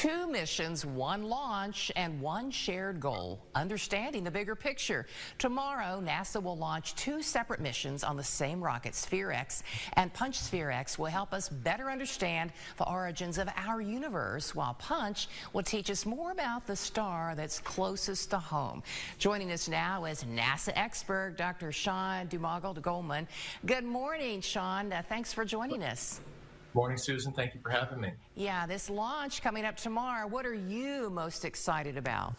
Two missions, one launch, and one shared goal, understanding the bigger picture. Tomorrow, NASA will launch two separate missions on the same rocket, Sphere-X and Punch. Sphere-X will help us better understand the origins of our universe, while Punch will teach us more about the star that's closest to home. Joining us now is NASA expert Dr. Sean Dumagal-Goldman. Good morning, Sean. Thanks for joining us. Morning, Susan. Thank you for having me. Yeah, this launch coming up tomorrow, what are you most excited about?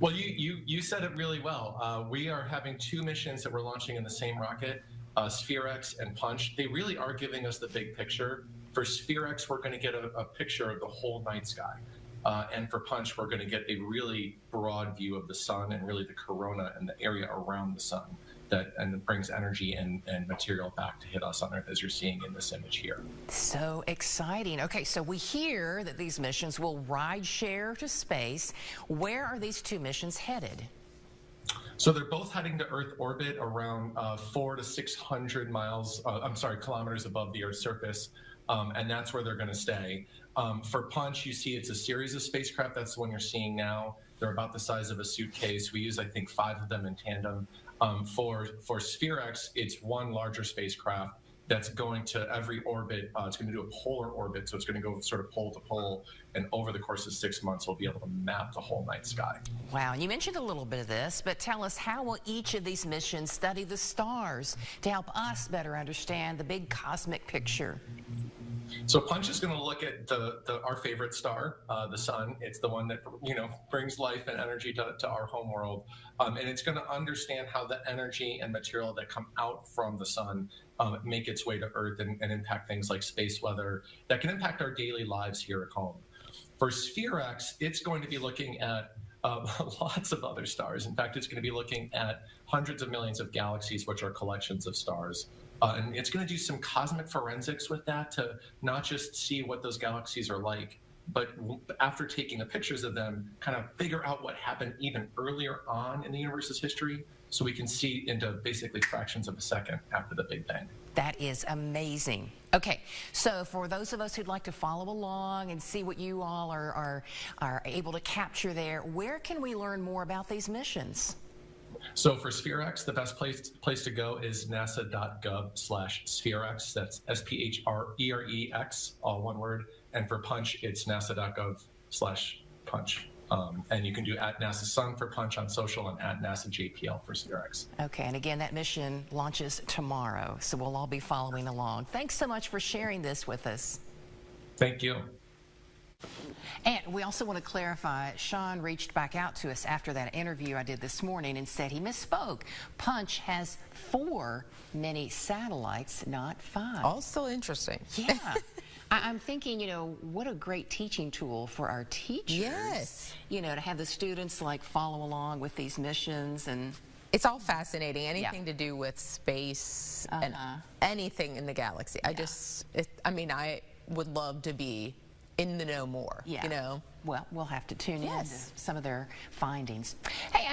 Well, you said it really well. We are having two missions that we're launching in the same rocket, Sphere-X and Punch. They really are giving us the big picture. For Sphere-X, we're going to get a picture of the whole night sky. And for Punch, we're going to get a really broad view of the sun and really the corona and the area around the sun. And it brings energy and material back to hit us on Earth, as you're seeing in this image here. So exciting. Okay, so we hear that these missions will ride share to space. Where are these two missions headed? So they're both heading to Earth orbit around 400 to 600 kilometers above the Earth's surface. And that's where they're going to stay. For Punch, you see it's a series of spacecraft. That's the one you're seeing now. They're about the size of a suitcase. We use, I think, 5 of them in tandem. For Sphere-X, it's one larger spacecraft that's going to every orbit. It's going to do a polar orbit, so it's going to go sort of pole to pole. And over the course of 6 months, we'll be able to map the whole night sky. Wow, and you mentioned a little bit of this, but tell us, how will each of these missions study the stars to help us better understand the big cosmic picture? So Punch is going to look at our favorite star, the sun. It's the one that brings life and energy to our home world, and it's going to understand how the energy and material that come out from the sun make its way to Earth and impact things like space weather that can impact our daily lives here at home. For Sphere-X, it's going to be looking at lots of other stars. In fact, it's going to be looking at hundreds of millions of galaxies, which are collections of stars. And it's going to do some cosmic forensics with that to not just see what those galaxies are like, but after taking the pictures of them, kind of figure out what happened even earlier on in the universe's history, so we can see into basically fractions of a second after the Big Bang. That is amazing. Okay, so for those of us who'd like to follow along and see what you all are able to capture there, where can we learn more about these missions? So for Sphere-X, the best place to go is nasa.gov/Sphere-X. That's SPHREREX, all one word. And for Punch, it's nasa.gov/Punch. And you can do @NASASun for Punch on social and @NASAJPL for Sphere-X. Okay, and again, that mission launches tomorrow, so we'll all be following along. Thanks so much for sharing this with us. Thank you. And we also want to clarify, Sean reached back out to us after that interview I did this morning and said he misspoke. Punch has 4 mini satellites, not 5. Also interesting. Yeah. I'm thinking, what a great teaching tool for our teachers. Yes. To have the students follow along with these missions. And it's all fascinating. Anything to do with space and anything in the galaxy. I would love to be in the know more, Well, we'll have to tune in to some of their findings. Hey,